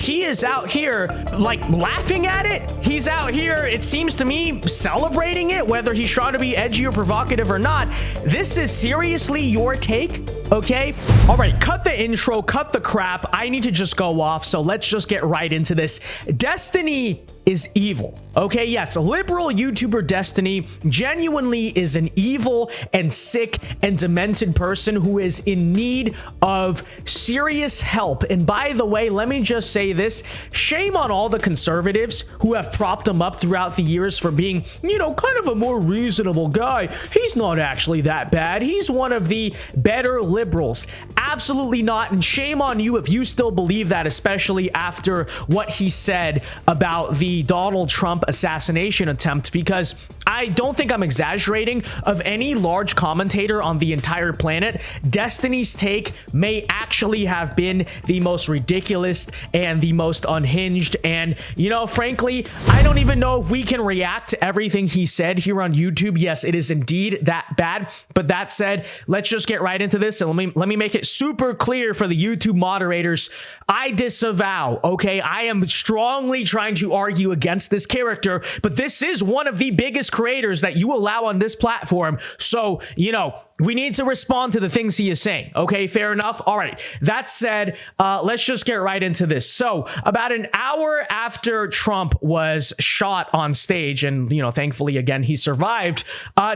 he is out here like laughing at it. He's out here, it seems to me, celebrating it, whether he's trying to be edgy or provocative or not. This is seriously your take, okay? All right, cut the intro, cut the crap. I need to just go off, so let's just get right into this. Destiny is evil. Okay, yes, liberal YouTuber Destiny genuinely is an evil and sick and demented person who is in need of serious help. And by the way, let me just say this, shame on all the conservatives who have propped him up throughout the years for being, you know, kind of a more reasonable guy. He's not actually that bad. He's one of the better liberals. Absolutely not. And shame on you if you still believe that, especially after what he said about the Donald Trump assassination attempt, because I don't think I'm exaggerating. Of any large commentator on the entire planet, Destiny's take may actually have been the most ridiculous and the most unhinged. And, you know, frankly, I don't even know if we can react to everything he said here on YouTube. Yes, it is indeed that bad. But that said, let's just get right into this. And let me make it super clear for the YouTube moderators. I disavow, okay? I am strongly trying to argue against this character, but this is one of the biggest creators that you allow on this platform. So, you know, we need to respond to the things he is saying. Okay, fair enough. All right. That said, let's just get right into this. So about an hour after Trump was shot on stage, and, you know, thankfully, again, he survived,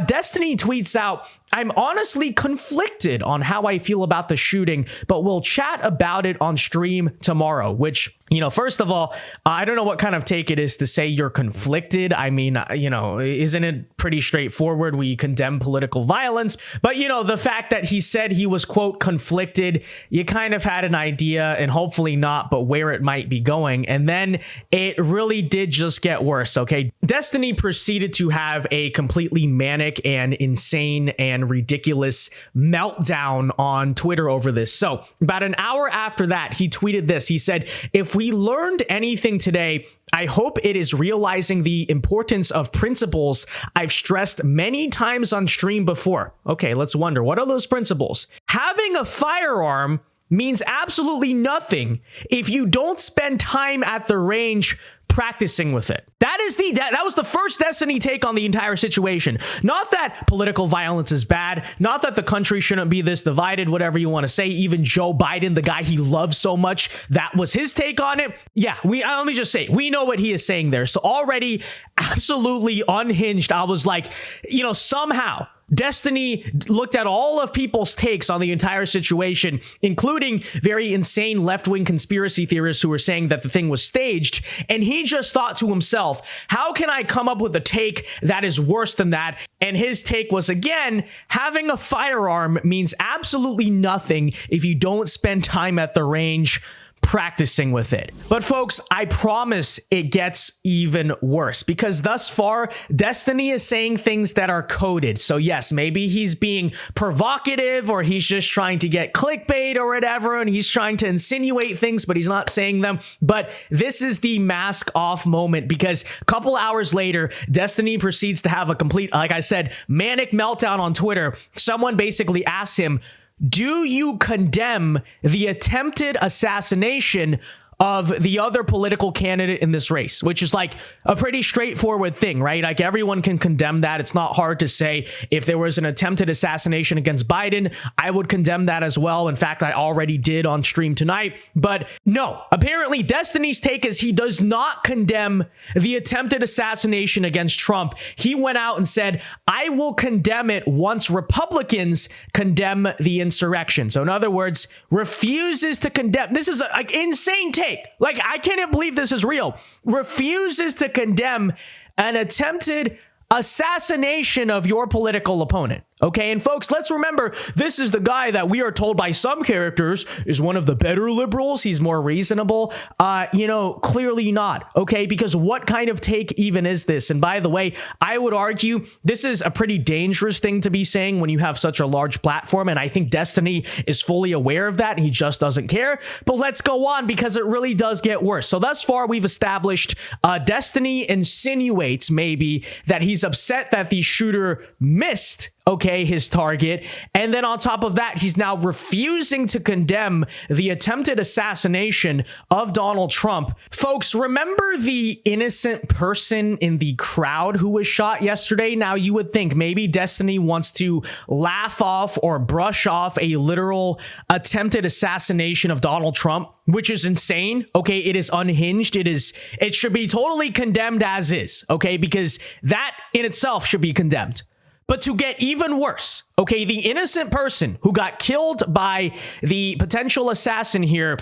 Destiny tweets out, "I'm honestly conflicted on how I feel about the shooting, but we'll chat about it on stream tomorrow," which, you know, first of all, I don't know what kind of take it is to say you're conflicted. I mean, you know, isn't it pretty straightforward? We condemn political violence. But, you know, the fact that he said he was, quote, conflicted, you kind of had an idea, and hopefully not, but where it might be going. And then it really did just get worse, okay? Destiny proceeded to have a completely manic and insane and ridiculous meltdown on Twitter over this. So about an hour after that, he tweeted this. He said, "If we learned anything today, I hope it is realizing the importance of principles I've stressed many times on stream before." Okay, let's wonder, what are those principles? Having a firearm means absolutely nothing if you don't spend time at the range practicing with it. That was the first Destiny take on the entire situation. Not that political violence is bad, not that the country shouldn't be this divided, whatever you want to say. Even Joe Biden, the guy he loves so much, that was his take on it. Yeah, let me just say, we know what he is saying there. So already absolutely unhinged. I was like, you know, somehow Destiny looked at all of people's takes on the entire situation, including very insane left-wing conspiracy theorists who were saying that the thing was staged. And he just thought to himself, how can I come up with a take that is worse than that? And his take was, again, having a firearm means absolutely nothing if you don't spend time at the range practicing with it. But folks, I promise it gets even worse, because thus far, Destiny is saying things that are coded. So yes, maybe he's being provocative, or he's just trying to get clickbait or whatever, and he's trying to insinuate things, but he's not saying them. But this is the mask off moment, because a couple hours later, Destiny proceeds to have a complete, like I said, manic meltdown on Twitter. Someone basically asks him, "Do you condemn the attempted assassination of the other political candidate in this race?" Which is like a pretty straightforward thing, right? Like everyone can condemn that. It's not hard to say. If there was an attempted assassination against Biden, I would condemn that as well. In fact, I already did on stream tonight. But no, apparently Destiny's take is he does not condemn the attempted assassination against Trump. He went out and said, "I will condemn it once Republicans condemn the insurrection." So in other words, refuses to condemn. This is an insane take. Like, I can't believe this is real. Refuses to condemn an attempted assassination of your political opponent. Okay, and folks, let's remember, this is the guy that we are told by some characters is one of the better liberals. He's more reasonable. You know, clearly not. Okay, because what kind of take even is this? And by the way, I would argue this is a pretty dangerous thing to be saying when you have such a large platform. And I think Destiny is fully aware of that. He just doesn't care. But let's go on, because it really does get worse. So thus far, we've established Destiny insinuates maybe that he's upset that the shooter missed okay, his target. And then on top of that, he's now refusing to condemn the attempted assassination of Donald Trump. Folks, remember the innocent person in the crowd who was shot yesterday? Now, you would think maybe Destiny wants to laugh off or brush off a literal attempted assassination of Donald Trump, which is insane. Okay, it is unhinged. It should be totally condemned as is, okay, because that in itself should be condemned. But to get even worse, okay, the innocent person who got killed by the potential assassin here,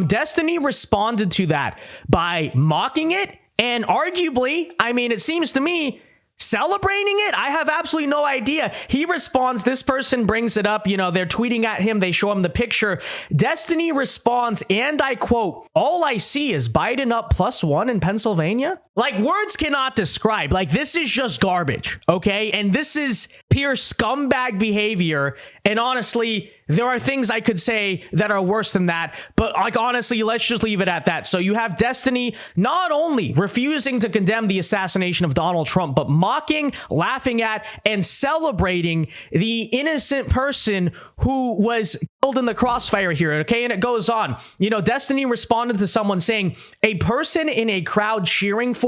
Destiny responded to that by mocking it and arguably, I mean, it seems to me, celebrating it. I have absolutely no idea. He responds, this person brings it up, you know, they're tweeting at him, they show him the picture. Destiny responds, and I quote, "All I see is Biden up +1 in Pennsylvania." Like, words cannot describe. Like, this is just garbage, okay? And this is pure scumbag behavior. And honestly, there are things I could say that are worse than that, but like, honestly, let's just leave it at that. So you have Destiny not only refusing to condemn the assassination of Donald Trump, but mocking, laughing at, and celebrating the innocent person who was killed in the crossfire here, okay? And it goes on. You know, Destiny responded to someone saying, "A person in a crowd cheering for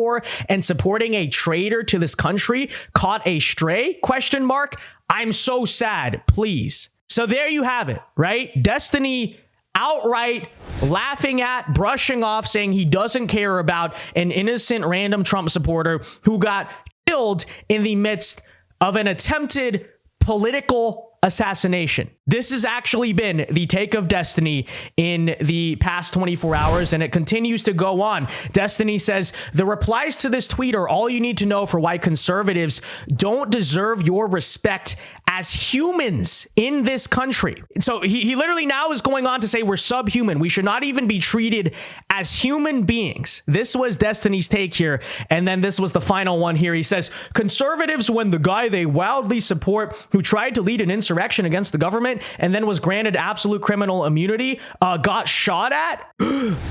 and supporting a traitor to this country caught a stray? Question mark. I'm so sad, please." So there you have it, right? Destiny outright laughing at, brushing off, saying he doesn't care about an innocent random Trump supporter who got killed in the midst of an attempted political assassination. This has actually been the take of Destiny in the past 24 hours, and it continues to go on. Destiny says, "The replies to this tweet are all you need to know for why conservatives don't deserve your respect as humans in this country." So he literally now is going on to say we're subhuman. We should not even be treated as human beings. This was Destiny's take here. And then this was the final one here. He says, "Conservatives, when the guy they wildly support who tried to lead an insurrection against the government and then was granted absolute criminal immunity, got shot at."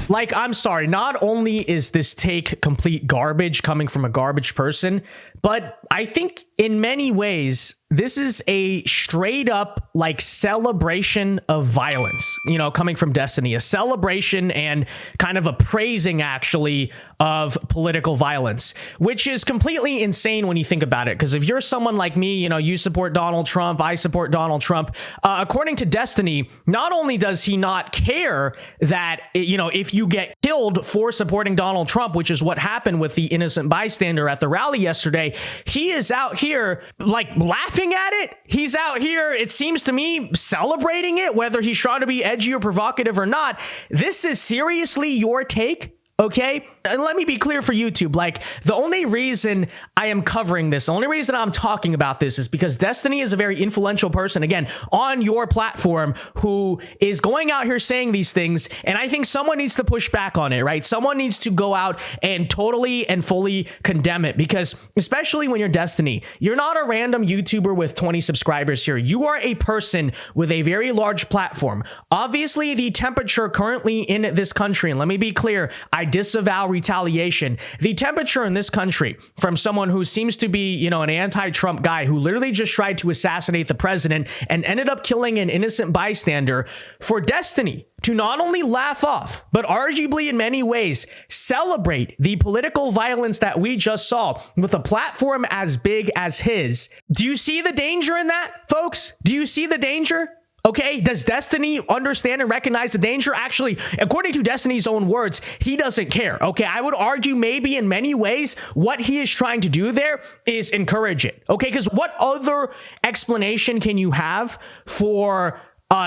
Like, I'm sorry. Not only is this take complete garbage coming from a garbage person, but I think in many ways, this is a straight up like celebration of violence, you know, coming from Destiny, a celebration and kind of a praising actually of political violence, which is completely insane when you think about it. Because if you're someone like me, you know, you support Donald Trump, I support Donald Trump. According to Destiny, not only does he not care that, you know, if you get killed for supporting Donald Trump, which is what happened with the innocent bystander at the rally yesterday, he is out here like laughing at it. He's out here, it seems to me, celebrating it, whether he's trying to be edgy or provocative or not. This is seriously your take. Okay, and let me be clear for YouTube, like, the only reason I am covering this, the only reason I'm talking about this is because Destiny is a very influential person, again, on your platform who is going out here saying these things, and I think someone needs to push back on it, right? Someone needs to go out and totally and fully condemn it, because especially when you're Destiny, you're not a random YouTuber with 20 subscribers here. You are a person with a very large platform. Obviously, the temperature currently in this country, and let me be clear, I disavow retaliation. The temperature in this country from someone who seems to be, you know, an anti-Trump guy who literally just tried to assassinate the president and ended up killing an innocent bystander, for Destiny to not only laugh off, but arguably in many ways celebrate the political violence that we just saw with a platform as big as his. Do you see the danger in that, folks? Do you see the danger? Okay, does Destiny understand and recognize the danger? Actually, according to Destiny's own words, he doesn't care. Okay, I would argue maybe in many ways what he is trying to do there is encourage it. Okay, because what other explanation can you have for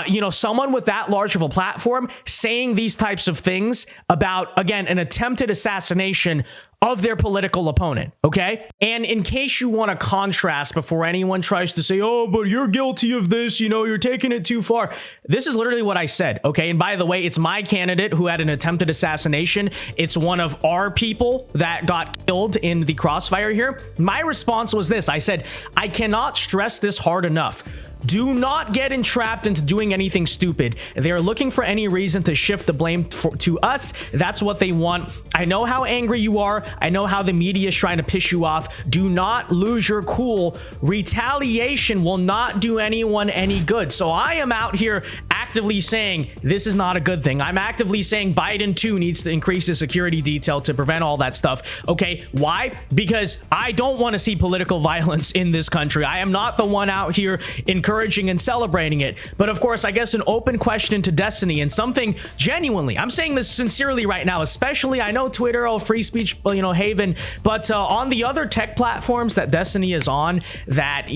you know, someone with that large of a platform saying these types of things about, again, an attempted assassination of their political opponent, okay? And in case you want to contrast before anyone tries to say, "Oh, but you're guilty of this, you know, you're taking it too far," this is literally what I said, okay? And by the way, it's my candidate who had an attempted assassination. It's one of our people that got killed in the crossfire here. My response was this. I said, "I cannot stress this hard enough. do not get entrapped into doing anything stupid. They're looking for any reason to shift the blame to us. That's what they want. I know how angry you are. I know how the media is trying to piss you off. Do not lose your cool. Retaliation will not do anyone any good. So I am out here actively saying this is not a good thing. I'm actively saying Biden too needs to increase the security detail to prevent all that stuff. Okay, why? Because I don't want to see political violence in this country. I am not the one out here encouraging and celebrating it. But of course, I guess an open question to Destiny and something genuinely, I'm saying this sincerely right now, especially I know Twitter, free speech, haven, but on the other tech platforms that Destiny is on that,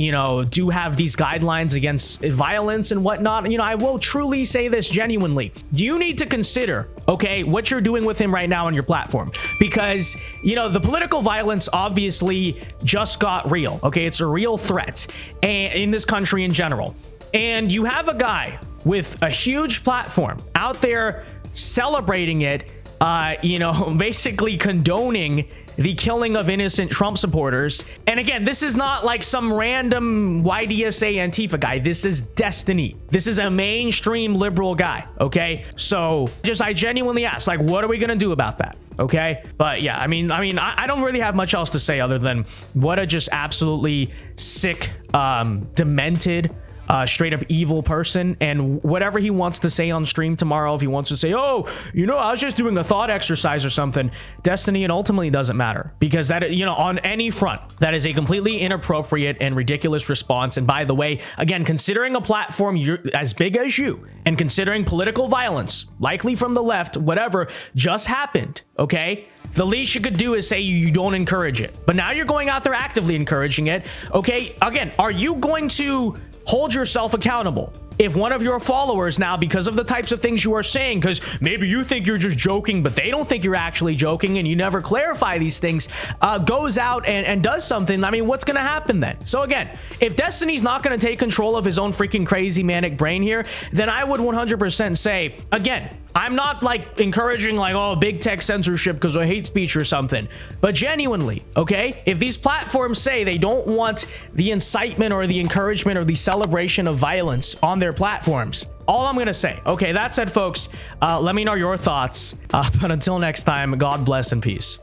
do have these guidelines against violence and whatnot, I will truly say this genuinely. You need to consider, okay, what you're doing with him right now on your platform, because, the political violence obviously just got real. Okay, it's a real threat in this country in general. And you have a guy with a huge platform out there celebrating it, basically condoning the killing of innocent Trump supporters. And again, this is not like some random YDSA Antifa guy. This is Destiny. This is a mainstream liberal guy. Okay, so I genuinely ask, like, what are we gonna do about that? Okay, but yeah, I mean, I don't really have much else to say other than what a just absolutely sick, demented, straight up evil person. And whatever he wants to say on stream tomorrow, if he wants to say, oh, I was just doing a thought exercise or something, Destiny, it ultimately doesn't matter, because that, on any front, that is a completely inappropriate and ridiculous response. And by the way, again, considering a platform as big as you, and considering political violence, likely from the left, whatever just happened, okay, the least you could do is say you don't encourage it. But now you're going out there actively encouraging it. Okay, again, are you going to hold yourself accountable if one of your followers now, because of the types of things you are saying, because maybe you think you're just joking, but they don't think you're actually joking, and you never clarify these things, goes out and does something? I mean, what's going to happen then? So again, if Destiny's not going to take control of his own freaking crazy manic brain here, then I would 100% say, again, I'm not like encouraging like, oh, big tech censorship because of hate speech or something, but genuinely, okay, if these platforms say they don't want the incitement or the encouragement or the celebration of violence on their platforms, all I'm gonna say, okay, that said, folks, let me know your thoughts, but until next time, God bless and peace.